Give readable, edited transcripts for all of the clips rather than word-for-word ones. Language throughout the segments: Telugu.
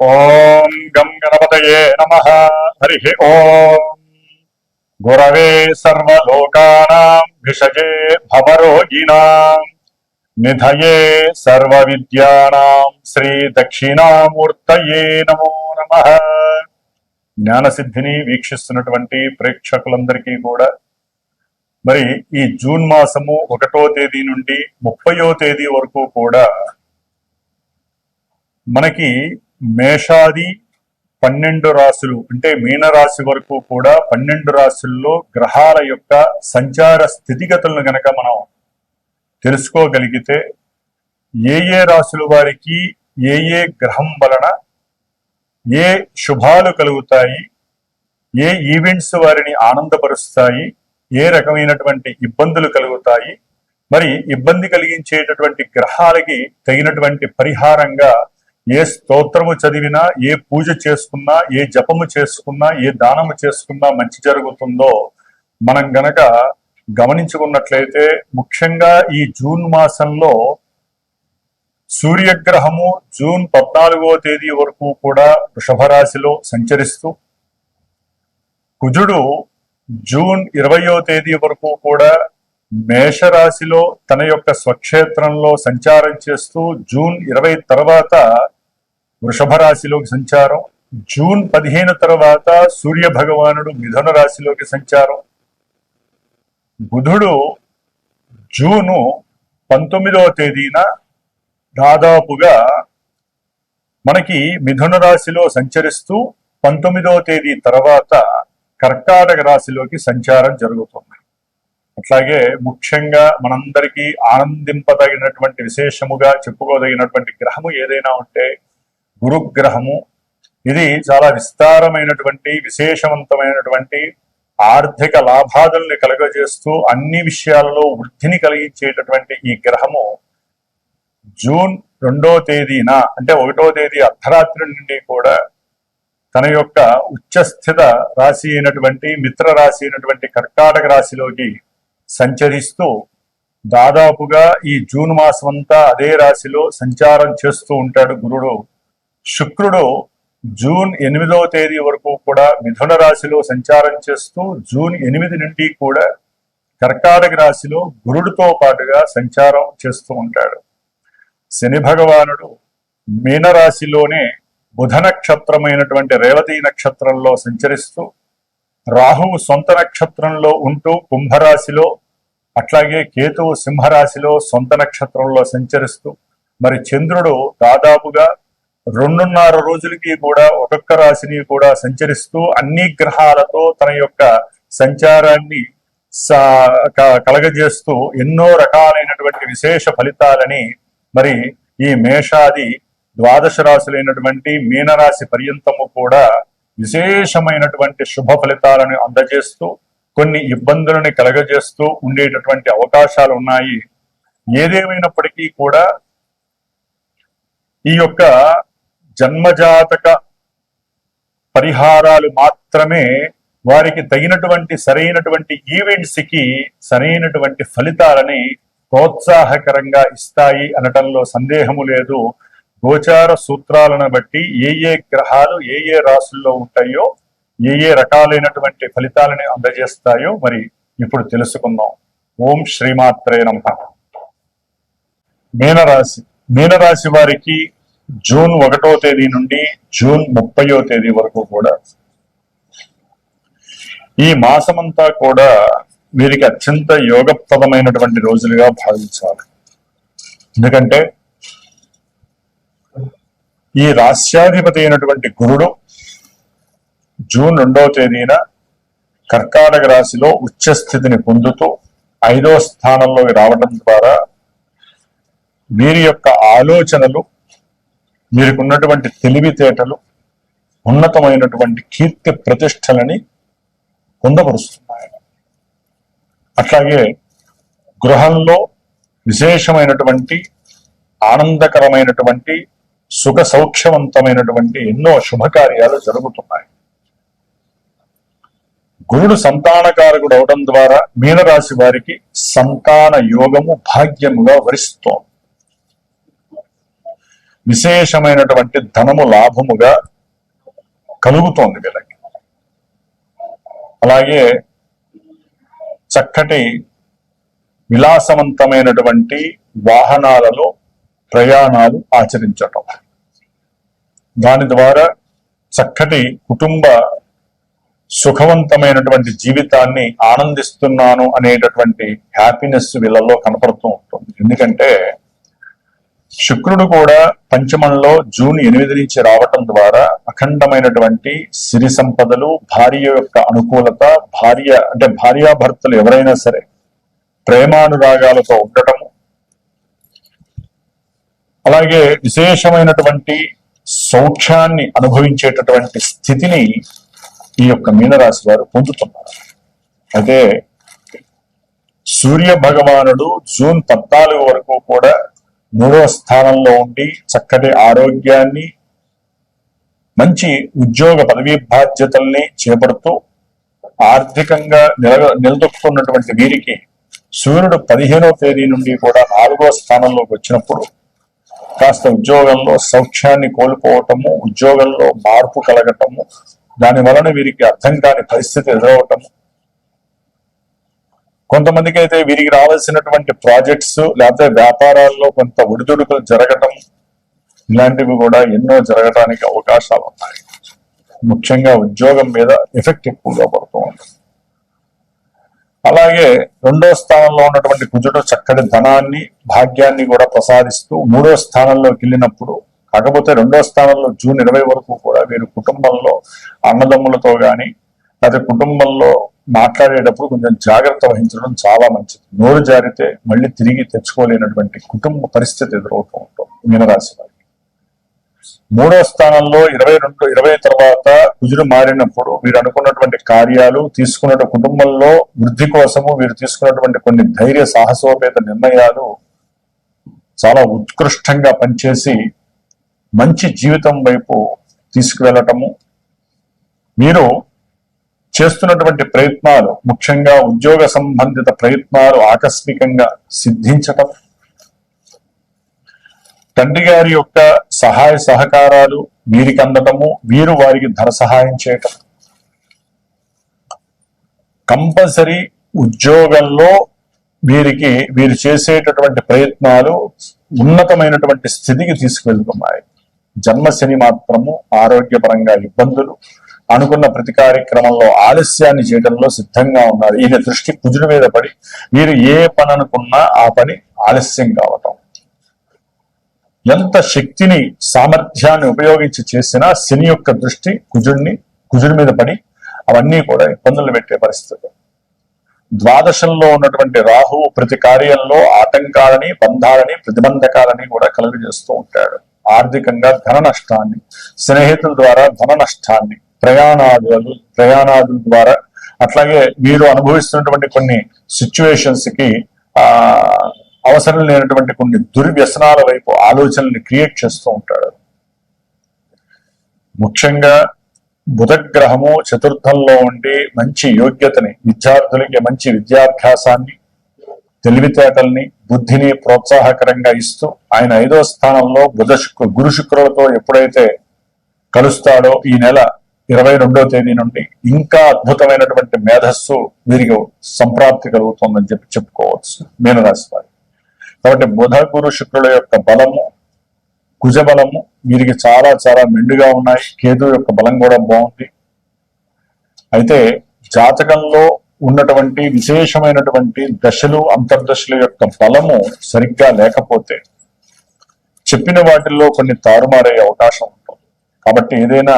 ఓం గం గణపతయే నమః. హరి ఓం గురవే సర్వలోకానాం విషజే భవరోగిణాం నిధయే సర్వవిద్యానాం శ్రీ దక్షిణామూర్తయే నమో నమః. జ్ఞానసిద్ధిని వీక్షిస్తున్నటువంటి ప్రేక్షకులందరికీ కూడా మరి ఈ జూన్ మాసము 1వ తేదీ నుండి 30వ తేదీ వరకు కూడా మనకి మేషాది 12 రాశులు అంటే మీనరాశి వరకు కూడా 12 రాశుల్లో గ్రహాల యొక్క సంచార స్థితిగతులను గనక మనం తెలుసుకోగలిగితే ఏ రాశుల వారికి ఏ గ్రహం వలన ఏ శుభాలు కలుగుతాయి, ఏ ఈవెంట్స్ వారిని ఆనందపరుస్తాయి, ఏ రకమైనటువంటి ఇబ్బందులు కలుగుతాయి, మరి ఇబ్బంది కలిగించేటటువంటి గ్రహాలకి తగినటువంటి పరిహారంగా ఏ స్తోత్రము చదివినా, ఏ పూజ చేసుకున్నా, ఏ జపము చేసుకున్నా, ఏ దానము చేసుకున్నా మంచి జరుగుతుందో మనం గనక గమనించుకున్నట్లయితే ముఖ్యంగా ఈ జూన్ మాసంలో సూర్యగ్రహము జూన్ 14వ తేదీ వరకు కూడా వృషభ రాశిలో సంచరిస్తూ, కుజుడు జూన్ 20వ తేదీ వరకు కూడా మేషరాశిలో తన యొక్క స్వక్షేత్రంలో సంచారం చేస్తూ జూన్ 20 తర్వాత వృషభ రాశిలోకి సంచారం, జూన్ 15 తర్వాత సూర్య భగవానుడు మిథున రాశిలోకి సంచారం, బుధుడు జూను 19వ తేదీన దాదాపుగా మనకి మిథున రాశిలో సంచరిస్తూ 19వ తేదీ తర్వాత కర్కాటక రాశిలోకి సంచారం జరుగుతుంది. అట్లాగే ముఖ్యంగా మనందరికీ ఆనందింపదగినటువంటి విశేషముగా చెప్పుకోదగినటువంటి గ్రహము ఏదైనా ఉంటే గురుగ్రహము. ఇది చాలా విస్తారమైనటువంటి విశేషవంతమైనటువంటి ఆర్థిక లాభాదుల్ని కలుగజేస్తూ అన్ని విషయాలలో వృద్ధిని కలిగించేటటువంటి ఈ గ్రహము జూన్ 2వ తేదీన అంటే 1వ తేదీ అర్ధరాత్రి నుండి కూడా తన యొక్క ఉచ్చస్థిత రాశి అయినటువంటి మిత్ర రాశి అయినటువంటి కర్కాటక రాశిలోకి సంచరిస్తూ దాదాపుగా ఈ జూన్ మాసం అంతా అదే రాశిలో సంచారం చేస్తూ ఉంటాడు గురుడు. శుక్రుడు జూన్ 8వ తేదీ వరకు కూడా మిథున రాశిలో సంచారం చేస్తూ జూన్ 8 నుండి కూడా కర్కాటక రాశిలో గురుడితో పాటుగా సంచారం చేస్తూ ఉంటాడు. శని భగవానుడు మీనరాశిలోనే బుధ నక్షత్రమైనటువంటి రేవతి నక్షత్రంలో సంచరిస్తూ, రాహువు సొంత నక్షత్రంలో ఉంటూ కుంభరాశిలో, అట్లాగే కేతువు సింహరాశిలో సొంత నక్షత్రంలో సంచరిస్తూ, మరి చంద్రుడు దాదాపుగా 2.5 రోజులకి కూడా ఒక్కొక్క రాశిని కూడా సంచరిస్తూ అన్ని గ్రహాలతో తన యొక్క సంచారాన్ని కలగజేస్తూ ఎన్నో రకాలైనటువంటి విశేష ఫలితాలని మరి ఈ మేషాది 12 రాశులైనటువంటి మీనరాశి పర్యంతము కూడా విశేషమైనటువంటి శుభ ఫలితాలను అందజేస్తూ కొన్ని ఇబ్బందులను కలగజేస్తూ ఉండేటటువంటి అవకాశాలు ఉన్నాయి. ఏదేమైనప్పటికీ కూడా ఈ యొక్క జన్మజాతక పరిహారాలు మాత్రమే వారికి తగినటువంటి సరైనటువంటి ఈవెంట్స్ కి సరైనటువంటి ఫలితాలని ప్రోత్సాహకరంగా ఇస్తాయి అనటంలో సందేహము లేదు. గోచార సూత్రాలను బట్టి ఏ గ్రహాలు ఏ రాశుల్లో ఉంటాయో ఏ రకాలైనటువంటి ఫలితాలని అందజేస్తాయో మరి ఇప్పుడు తెలుసుకుందాం. ఓం శ్రీమాత్రే నమః. మీనరాశి వారికి జూన్ 1వ తేదీ నుండి జూన్ 30వ తేదీ వరకు కూడా ఈ మాసమంతా కూడా వీరికి అత్యంత యోగప్రదమైనటువంటి రోజులుగా భావించాలి. ఎందుకంటే ఈ రాశ్యాధిపతి అయినటువంటి గురుడు జూన్ 2వ తేదీన కర్కాటక రాశిలో ఉచ్చస్థితిని పొందుతూ 5వ స్థానంలోకి రావడం ద్వారా వీరి యొక్క ఆలోచనలు, వీరికి ఉన్నటువంటి తెలివితేటలు ఉన్నతమైనటువంటి కీర్తి ప్రతిష్టలని పొందపరుస్తున్నాయి. అట్లాగే గృహంలో విశేషమైనటువంటి ఆనందకరమైనటువంటి సుఖ సౌఖ్యవంతమైనటువంటి ఎన్నో శుభకార్యాలు జరుగుతున్నాయి. గురుడు సంతానకారకుడు అవడం ద్వారా మీనరాశి వారికి సంతాన యోగము భాగ్యముగా వరిస్తోంది. విశేషమైనటువంటి ధనము లాభముగా కలుగుతోంది వీళ్ళకి. అలాగే చక్కటి విలాసవంతమైనటువంటి వాహనాలలో ప్రయాణాలు ఆచరించటం, దాని ద్వారా చక్కటి కుటుంబ సుఖవంతమైనటువంటి జీవితాన్ని ఆనందిస్తున్నాను అనేటటువంటి హ్యాపీనెస్ వీళ్ళల్లో కనపడుతూ ఉంటుంది. ఎందుకంటే శుక్రుడు కూడా పంచమంలో జూన్ 8 నుంచి రావటం ద్వారా అఖండమైనటువంటి సిరి సంపదలు, భార్య యొక్క అనుకూలత, భార్యాభర్తలు ఎవరైనా సరే ప్రేమానురాగాలతో ఉండటము, అలాగే విశేషమైనటువంటి సౌఖ్యాన్ని అనుభవించేటటువంటి స్థితిని ఈ యొక్క మీనరాశి వారు పొందుతున్నారు. అయితే సూర్య భగవానుడు జూన్ 14 వరకు కూడా 3వ స్థానంలో ఉండి చక్కటి ఆరోగ్యాన్ని, మంచి ఉద్యోగ పదవీ బాధ్యతల్ని చేపడుతూ ఆర్థికంగా నిలదొక్కుతున్నటువంటి వీరికి సూర్యుడు 15వ తేదీ నుండి కూడా 4వ స్థానంలోకి వచ్చినప్పుడు కాస్త ఉద్యోగంలో సౌఖ్యాన్ని కోల్పోవటము, ఉద్యోగంలో మార్పు కలగటము, దాని వలన వీరికి అర్థం కాని పరిస్థితి ఎదురవటము, కొంతమందికి అయితే వీరికి రావాల్సినటువంటి ప్రాజెక్ట్స్ లేకపోతే వ్యాపారాల్లో కొంత ఒడిదుడుకులు జరగటం, ఇలాంటివి కూడా ఎన్నో జరగటానికి అవకాశాలు ఉన్నాయి. ముఖ్యంగా ఉద్యోగం మీద ఎఫెక్ట్ ఎక్కువగా పడుతూ ఉంటుంది. అలాగే 2వ స్థానంలో ఉన్నటువంటి కుజుడు చక్కటి ధనాన్ని, భాగ్యాన్ని కూడా ప్రసాదిస్తూ 3వ స్థానంలోకి వెళ్ళినప్పుడు, కాకపోతే 2వ స్థానంలో జూన్ 20 వరకు కూడా వీరు కుటుంబంలో అన్నదమ్ములతో కానీ లేకపోతే కుటుంబంలో మాట్లాడేటప్పుడు కొంచెం జాగ్రత్త వహించడం చాలా మంచిది. నోరు జారితే మళ్ళీ తిరిగి తెచ్చుకోలేనటువంటి కుటుంబ పరిస్థితి ఎదురవుతూ ఉంటుంది మీనరాశి వారికి. 3వ స్థానంలో 20 తర్వాత కుజుడు మారినప్పుడు వీరు అనుకున్నటువంటి కార్యాలు, తీసుకున్న కుటుంబంలో వృద్ధి కోసము వీరు తీసుకున్నటువంటి కొన్ని ధైర్య సాహసోపేత నిర్ణయాలు చాలా ఉత్కృష్టంగా పనిచేసి మంచి జీవితం వైపు తీసుకువెళ్ళటము, మీరు చేస్తున్నటువంటి ప్రయత్నాలు, ముఖ్యంగా ఉద్యోగ సంబంధిత ప్రయత్నాలు ఆకస్మికంగా సిద్ధించటం, తండ్రి గారి యొక్క సహాయ సహకారాలు వీరికి అందటము, వీరు వారికి ధన సహాయం చేయటం, కంపల్సరీ ఉద్యోగంలో వీరు చేసేటటువంటి ప్రయత్నాలు ఉన్నతమైనటువంటి స్థితికి తీసుకువెళ్తున్నాయి. జన్మశని మాత్రము ఆరోగ్యపరంగా ఇబ్బందులు, అనుకున్న ప్రతి కార్యక్రమంలో ఆలస్యాన్ని చేయడంలో సిద్ధంగా ఉన్నారు. ఈయన దృష్టి కుజుడి మీద పడి వీరు ఏ పని అనుకున్నా ఆ పని ఆలస్యం కావటం, ఎంత శక్తిని సామర్థ్యాన్ని ఉపయోగించి చేసినా శని యొక్క దృష్టి కుజుడి మీద పడి అవన్నీ కూడా ఇబ్బందులు పెట్టే పరిస్థితి. ద్వాదశంలో ఉన్నటువంటి రాహువు ప్రతి కార్యంలో ఆటంకాలని, బంధాలని, ప్రతిబంధకాలని కూడా కలుగజేస్తూ ఉంటాడు. ఆర్థికంగా ధన నష్టాన్ని, స్నేహితుల ద్వారా ధన నష్టాన్ని, ప్రయాణాదుల ద్వారా, అట్లాగే వీరు అనుభవిస్తున్నటువంటి కొన్ని సిచ్యువేషన్స్ కి అవసరం లేనటువంటి కొన్ని దుర్వ్యసనాల వైపు ఆలోచనల్ని క్రియేట్ చేస్తూ ఉంటాడు. ముఖ్యంగా బుధగ్రహము చతుర్థంలో ఉండి మంచి యోగ్యతని, విద్యార్థులకి మంచి విద్యాభ్యాసాన్ని, తెలివితేటల్ని, బుద్ధిని ప్రోత్సాహకరంగా ఇస్తూ ఆయన 5వ స్థానంలో గురు శుక్రులతో ఎప్పుడైతే కలుస్తాడో ఈ నెల 22వ తేదీ నుండి ఇంకా అద్భుతమైనటువంటి మేధస్సు వీరికి సంప్రాప్తి కలుగుతుందని చెప్పుకోవచ్చు మీనరాశి వారి. కాబట్టి బుధ గురు శుక్రుల యొక్క బలము, కుజ బలము వీరికి చాలా చాలా మెండుగా ఉన్నాయి. కేతు యొక్క బలం కూడా బాగుంది. అయితే జాతకంలో ఉన్నటువంటి విశేషమైనటువంటి దశలు, అంతర్దశల యొక్క బలము సరిగ్గా లేకపోతే చెప్పిన వాటిల్లో కొన్ని తారుమారయ్యే అవకాశం ఉంటుంది. కాబట్టి ఏదైనా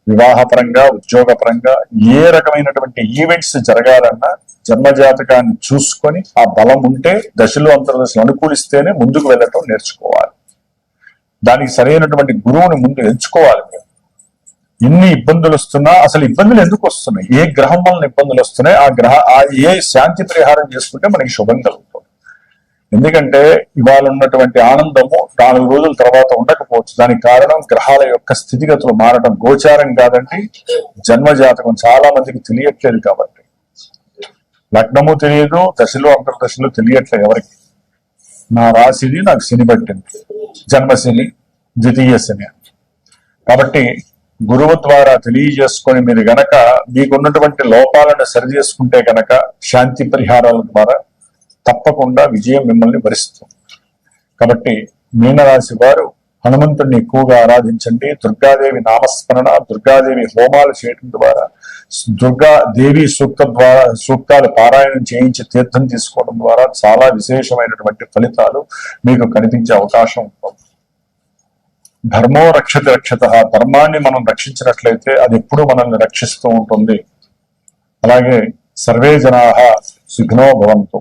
వివాహపరంగా, ఉద్యోగపరంగా ఏ రకమైనటువంటి ఈవెంట్స్ జరగాలన్నా జన్మజాతకాన్ని చూసుకొని ఆ బలం ఉంటే దశలు, అంతర్దశలు అనుకూలిస్తేనే ముందుకు వెళ్ళటం నేర్చుకోవాలి. దానికి సరైనటువంటి గురువుని ముందు ఎంచుకోవాలి. ఎన్ని ఇబ్బందులు వస్తున్నా అసలు ఇబ్బందులు ఎందుకు వస్తున్నాయి, ఏ గ్రహం వలన ఇబ్బందులు వస్తున్నాయి, ఏ శాంతి పరిహారం చేసుకుంటే మనకి శుభం కలుగుతుంది. ఎందుకంటే ఇవాళ ఉన్నటువంటి ఆనందము 4 రోజుల తర్వాత ఉండకపోవచ్చు. దానికి కారణం గ్రహాల యొక్క స్థితిగతులు మారడం. గోచారం కాదండి, జన్మజాతకం చాలా మందికి తెలియట్లేదు. కాబట్టి లగ్నము తెలియదు, దశలు అంతర్దశలు తెలియట్లేదు ఎవరికి. నా రాశిది నాకు శని పట్టింది, జన్మశని, ద్వితీయ శని. కాబట్టి గురువు ద్వారా తెలియజేసుకొని మీరు గనక మీకున్నటువంటి లోపాలను సరిచేసుకుంటే గనక శాంతి పరిహారాల ద్వారా తప్పకుండా విజయం మిమ్మల్ని భరిస్తుంది. కాబట్టి మీనరాశి వారు హనుమంతుడిని ఎక్కువగా ఆరాధించండి. దుర్గాదేవి నామస్మరణ, దుర్గాదేవి హోమాలు చేయడం ద్వారా, దుర్గాదేవి సూక్తాలు పారాయణం చేయించి తీర్థం తీసుకోవడం ద్వారా చాలా విశేషమైనటువంటి ఫలితాలు మీకు కనిపించే అవకాశం ఉంటుంది. ధర్మో రక్షతి రక్షత, ధర్మాన్ని మనం రక్షించినట్లయితే అది ఎప్పుడు మనల్ని రక్షిస్తూ ఉంటుంది. అలాగే సర్వే జనాః సుఖినో భవంతు.